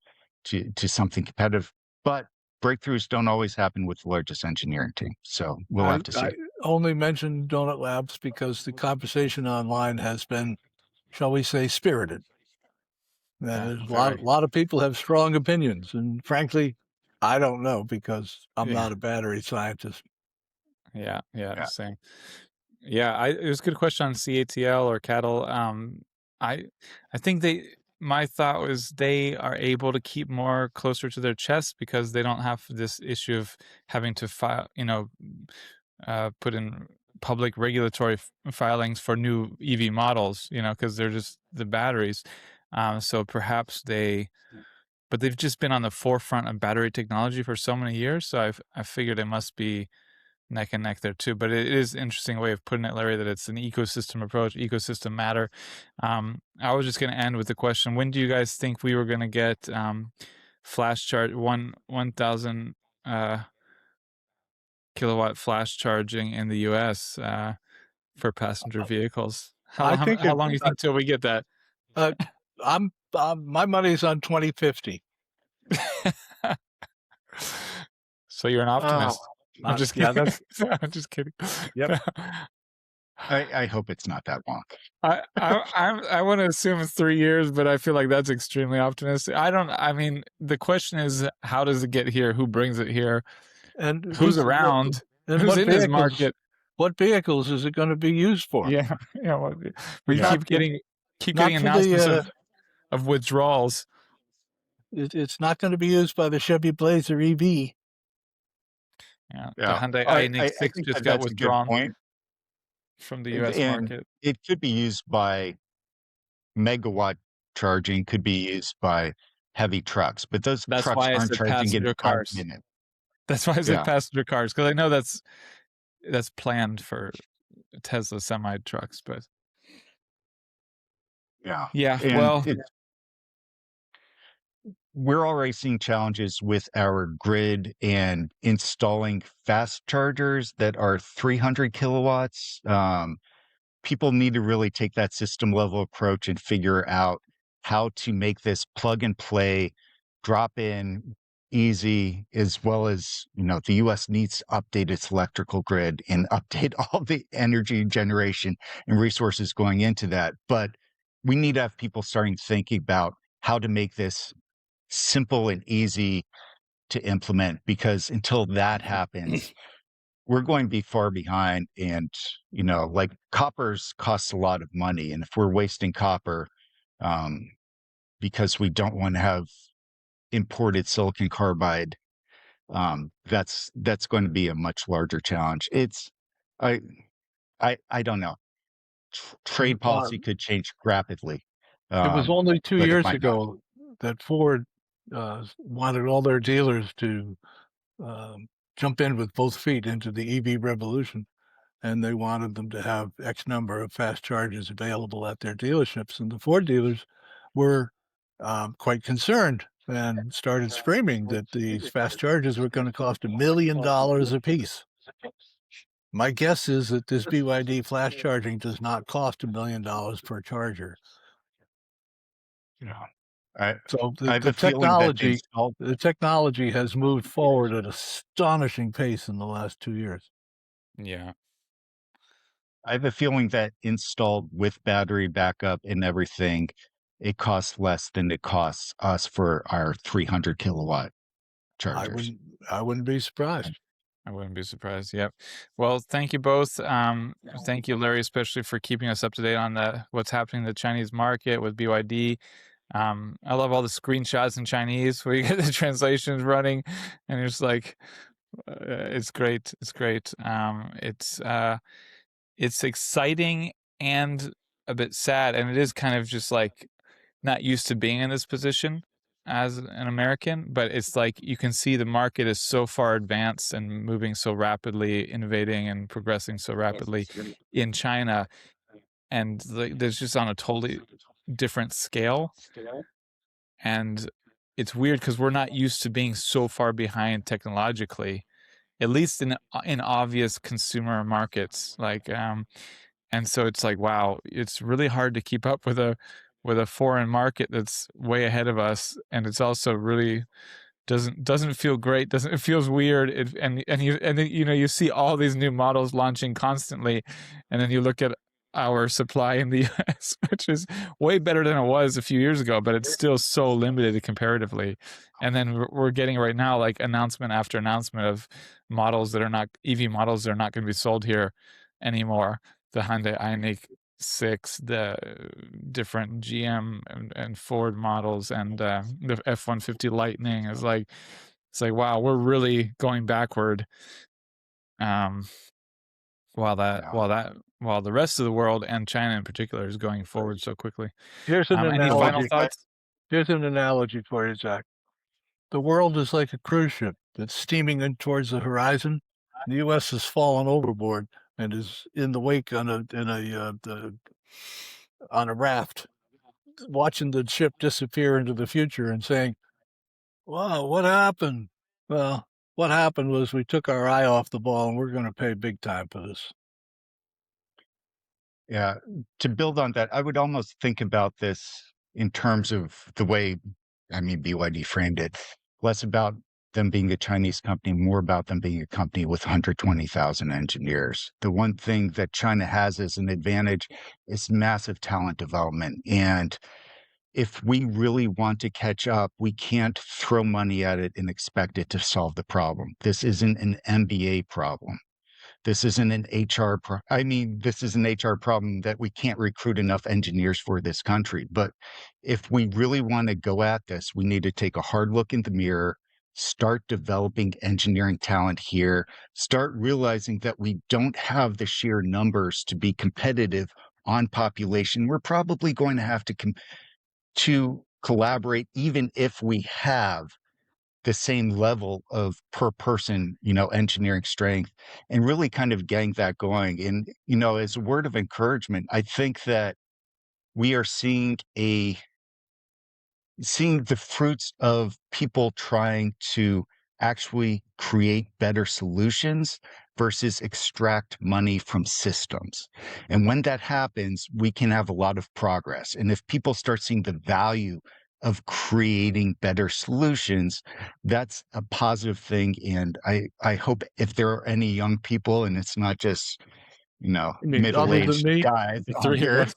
to something competitive. But breakthroughs don't always happen with the largest engineering team. So we'll I have to I see. only mentioned Donut Labs because the conversation online has been, shall we say, spirited. And Yeah, there's a lot very. lot of people have strong opinions, and frankly, I don't know because I'm Yeah, not a battery scientist. yeah, Yeah. same. Yeah, it was a good question on CATL or cattle. I I think my thought was they are able to keep more closer to their chest because they don't have this issue of having to file, put in public regulatory filings for new EV models, because they're just the batteries. So perhaps but they've just been on the forefront of battery technology for so many years. So I figured it must be neck and neck there too. But it is an interesting way of putting it, Larry, that it's an ecosystem approach, ecosystem matter. I was just going to end with the question: when do you guys think we were going to get flash charge 1,000 kilowatt flash charging in the U.S. For passenger vehicles? I think How long do you think till we get that? uh, I'm my money's on 2050. So you're an Oh, optimist. I'm just Yeah, kidding. that's I'm just kidding. yep. I hope it's not that long. I want to assume it's 3 years, but I feel like that's extremely optimistic. I mean, the question is, how does it get here? Who brings it here? and Who's who's around? and Who's what in this vehicles market? what vehicles is it going to be used for? Yeah, yeah. Well, we Yeah. keep getting Not for the announcements of withdrawals. it's not going to be used by the Chevy Blazer EV. Yeah, the Yeah. Hyundai I iX6 think just that got that's a good withdrawn point, from the U.S. and market. it could be used by megawatt charging, could be used by heavy trucks, but those That's trucks why I aren't said charging in passenger 5 cars. minutes. That's why I said Yeah, passenger cars, because I know that's planned for Tesla semi trucks, but yeah, yeah, and well, it's we're already seeing challenges with our grid and installing fast chargers that are 300 kilowatts. People need to really take that system level approach and figure out how to make this plug and play, drop in easy, as well as, the US needs to update its electrical grid and update all the energy generation and resources going into that. But we need to have people starting thinking about how to make this simple and easy to implement, because until that happens, we're going to be far behind. And, like coppers costs a lot of money. And if we're wasting copper, um, because we don't want to have imported silicon carbide, that's going to be a much larger challenge. I, I don't know. Trade Uh, policy could change rapidly, it was only two but it years might not. ago that Ford wanted all their dealers to jump in with both feet into the EV revolution, and they wanted them to have X number of fast chargers available at their dealerships. And the Ford dealers were quite concerned and started screaming that these fast chargers were going to cost $1 million a piece. My guess is that this BYD flash charging does not cost $1 million per charger. Yeah. I So I have a feeling that the technology has moved forward at astonishing pace in the last 2 years. yeah. I have a feeling that installed with battery backup and everything, it costs less than it costs us for our 300 kilowatt I chargers. wouldn't I wouldn't be surprised. I wouldn't be surprised. Yep. Well, thank you both. Thank you, Larry, especially for keeping us up to date on what's happening in the Chinese market with BYD. I love all the screenshots in Chinese where you get the translations running, and you're just like, it's great. It's great. It's exciting and a bit sad, and it is kind of just like not used to being in this position as an American, but it's like you can see the market is so far advanced and moving so rapidly, innovating and progressing so rapidly in China, and there's just on a totally different scale. And it's weird because we're not used to being so far behind technologically, at least in obvious consumer markets. And so it's like, wow, it's really hard to keep up with a foreign market that's way ahead of us, and it's also really doesn't feel great. Doesn't It feels weird. And then, you see all these new models launching constantly, and then you look at our supply in the US, which is way better than it was a few years ago, but it's still so limited comparatively. And then we're getting right now like announcement after announcement of models that are not EV models that are not going to be sold here anymore. The Hyundai ioniq 6, the different GM and Ford models, and the F-150 Lightning is like, it's like, wow, we're really going backward. Um, Yeah. while the rest of the world and China in particular is going forward so quickly. Here's an Any Well, final analogy. thoughts? Here's an analogy for you, Zach. The world is like a cruise ship that's steaming in towards the horizon. The U.S. has fallen overboard and is in the wake on a raft, watching the ship disappear into the future and saying, "Wow, what happened?" Well, what happened was we took our eye off the ball, and we're going to pay big time for this. yeah, to build on that, I would almost think about this in terms of the way, I mean, BYD framed it, less about them being a Chinese company, more about them being a company with 120,000 engineers. The one thing that China has as an advantage is massive talent development. And if we really want to catch up, we can't throw money at it and expect it to solve the problem. This isn't an MBA problem. This isn't an I mean, this is an HR problem that we can't recruit enough engineers for this country. But if we really want to go at this, we need to take a hard look in the mirror, start developing engineering talent here, start realizing that we don't have the sheer numbers to be competitive on population. We're probably going to have to collaborate, even if we have the same level of per person, engineering strength, and really kind of getting that going. And, as a word of encouragement, I think that we are seeing the fruits of people trying to actually create better solutions versus extract money from systems. And when that happens, we can have a lot of progress. And if people start seeing the value of creating better solutions, that's a positive thing. And I hope if there are any young people, and it's not just, I mean, other than middle-aged me, guys The on 3 of here, us.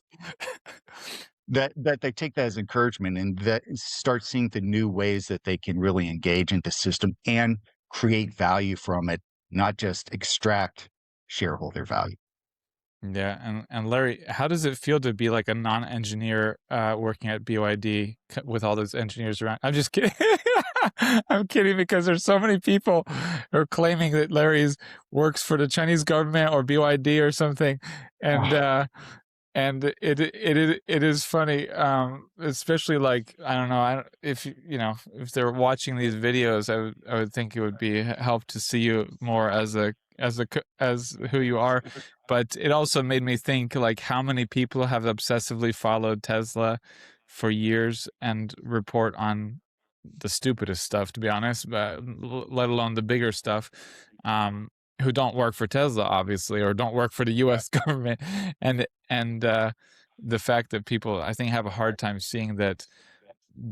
that they take that as encouragement and that start seeing the new ways that they can really engage in the system and create value from it, not just extract shareholder value. Yeah, and Larry, how does it feel to be like a non-engineer working at BYD with all those engineers around? I'm just kidding. I'm kidding because there's so many people who are claiming that Larry's works for the Chinese government or BYD or something, and Oh, it is funny, especially like I don't know, if if they're watching these videos, I would think it would be help to see you more as as who you are, but it also made me think like how many people have obsessively followed Tesla for years and report on the stupidest stuff, to be honest, but let alone the bigger stuff. Um, who don't work for Tesla, obviously, or don't work for the U.S. government, and the fact that people, I think, have a hard time seeing that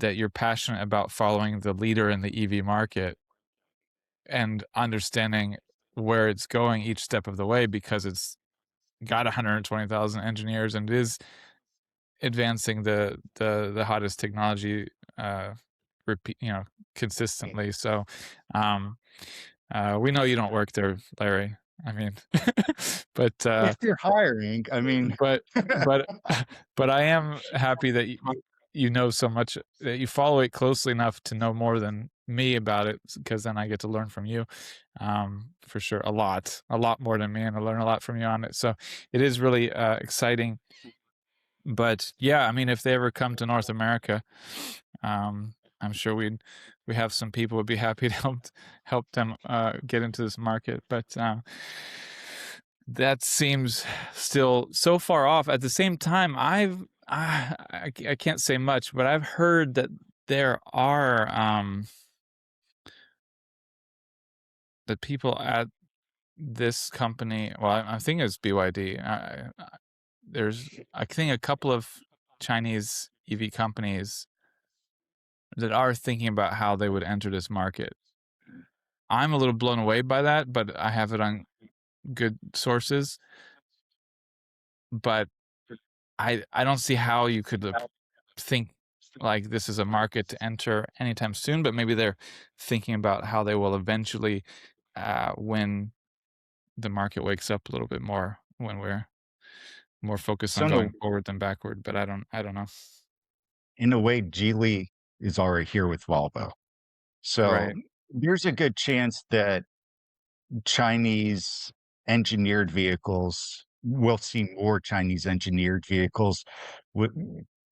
you're passionate about following the leader in the EV market and understanding where it's going each step of the way because it's got 120,000 engineers and it is advancing the hottest technology repeat consistently. So um we know you don't work there, Larry. I mean, but if you're hiring, I mean, but but but I am happy that you know so much, that you follow it closely enough to know more than me about it, because then I get to learn from you, for sure, a lot more than me, and I learn a lot from you on it. So it is really exciting. But yeah, I mean, if they ever come to North America, I'm sure we have some people would be happy to help them get into this market. But that seems still so far off. At the same time, I can't say much, but I've heard that there are the people at this company. Well, I think it's BYD. There's, I think, a couple of Chinese EV companies that are thinking about how they would enter this market. I'm a little blown away by that, but I have it on good sources. But I don't see how you could think like this is a market to enter anytime soon. But maybe they're thinking about how they will eventually, when the market wakes up a little bit more, when we're more focused So on going forward than backward, but I don't know. in a way, Geely is already here with Volvo. So Right. there's a good chance that Chinese engineered vehicles we'll see more Chinese engineered vehicles, with,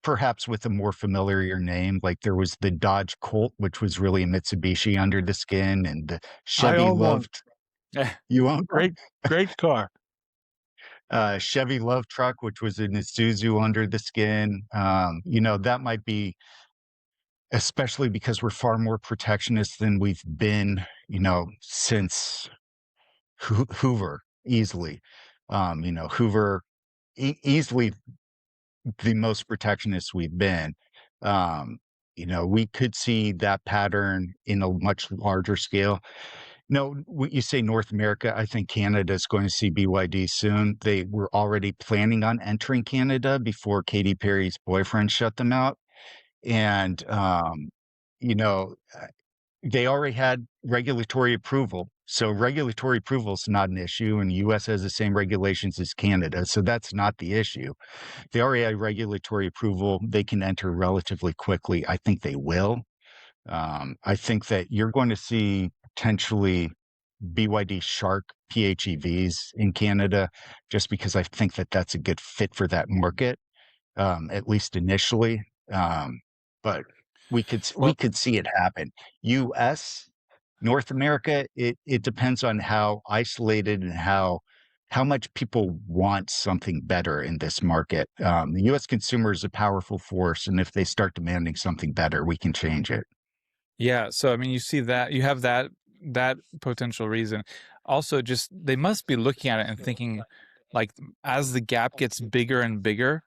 perhaps with a more familiar name. Like there was the Dodge Colt, which was really a Mitsubishi under the skin, and the I Chevy own one. loved. You own one? Great car. Chevy Love Truck, which was an Isuzu under the skin. That might be, especially because we're far more protectionist than we've been, since Hoover, easily. Hoover, easily the most protectionist we've been. Um, we could see that pattern in a much larger scale. No, what you say North America, I think Canada is going to see BYD soon. They were already planning on entering Canada before Katy Perry's boyfriend shut them out. And, you know, uh, they already had regulatory approval. So regulatory approval is not an issue, and the US has the same regulations as Canada. So that's not the issue. They already have regulatory approval. They can enter relatively quickly. I think they will. I think that you're going to see potentially BYD Shark PHEVs in Canada, just because I think that that's a good fit for that market, at least initially. Um, but we Well, could see it happen. U.S. North America, it depends on how isolated and how much people want something better in this market. The U.S. consumer is a powerful force, and if they start demanding something better, we can change it. yeah, so I mean, you see that you have that potential reason. Also, just they must be looking at it and thinking, like, as the gap gets bigger and bigger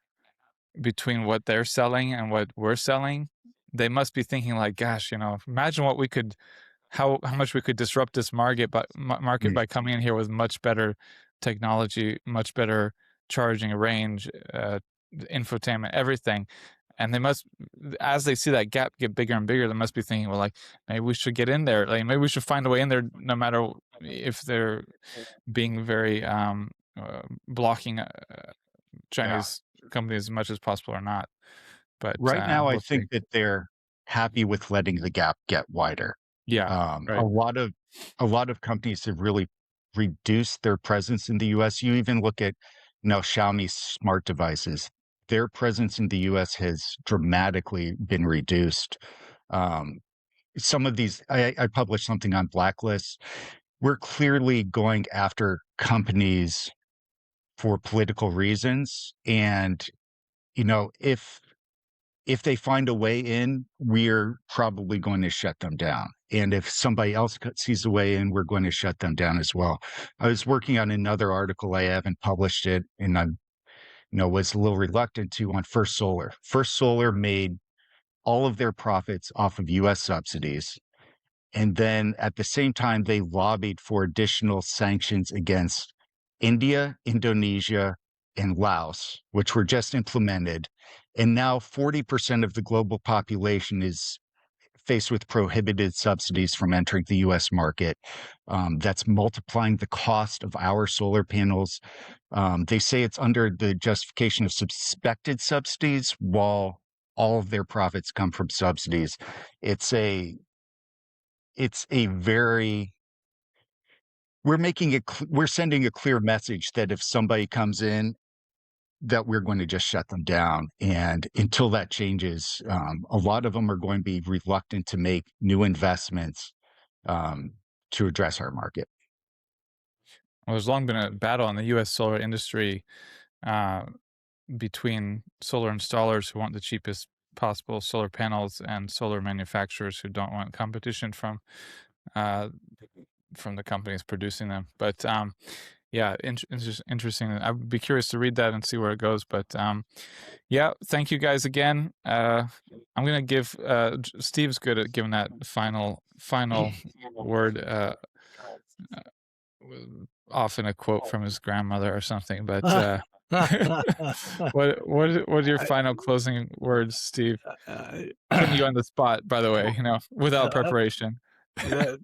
between what they're selling and what we're selling, they must be thinking like, gosh, imagine what we could how much we could disrupt this market Mm. by coming in here with much better technology, much better charging range, infotainment, everything. And they must, as they see that gap get bigger and bigger, they must be thinking, well, like maybe we should get in there. Like maybe we should find a way in there, no matter if they're being very blocking Yeah. Chinese companies as much as possible or not. But Right now, I we'll see. think that they're happy with letting the gap get wider. Yeah, A right. lot of companies have really reduced their presence in the US. You even look at, Xiaomi smart devices. Their presence in the US has dramatically been reduced. Um, some of these, I published something on blacklists. We're clearly going after companies for political reasons. And, if they find a way in, we're probably going to shut them down. And if somebody else sees a way in, we're going to shut them down as well. I was working on another article. I haven't published it, and I, was a little reluctant to, on First Solar. First Solar made all of their profits off of U.S. subsidies. And then at the same time, they lobbied for additional sanctions against India, Indonesia, and Laos, which were just implemented. And now 40% of the global population is faced with prohibited subsidies from entering the US market. That's multiplying the cost of our solar panels. They say it's under the justification of suspected subsidies, while all of their profits come from subsidies. It's a it's a very we're sending a clear message that if somebody comes in, that we're going to just shut them down. And until that changes, a lot of them are going to be reluctant to make new investments um, to address our market. Well, there's long been a battle in the U.S. solar industry uh, between solar installers who want the cheapest possible solar panels and solar manufacturers who don't want competition uh, from the companies producing them. But yeah, interesting. I'd be curious to read that and see where it goes. But yeah, thank you guys again. I'm gonna give Steve's good at giving that final word. Often a quote from his grandmother or something. But what are your I, final closing words, Steve? Putting uh, you on the spot, by the way, without uh, preparation.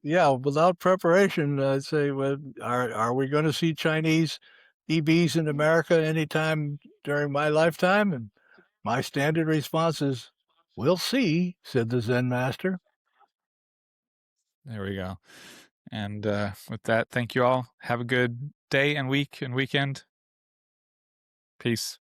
yeah, without preparation, I'd say, well, are we going to see Chinese EVs in America anytime during my lifetime? And my standard response is, "We'll see," said the Zen master. There we go. And with that, thank you all. Have a good day and week and weekend. Peace.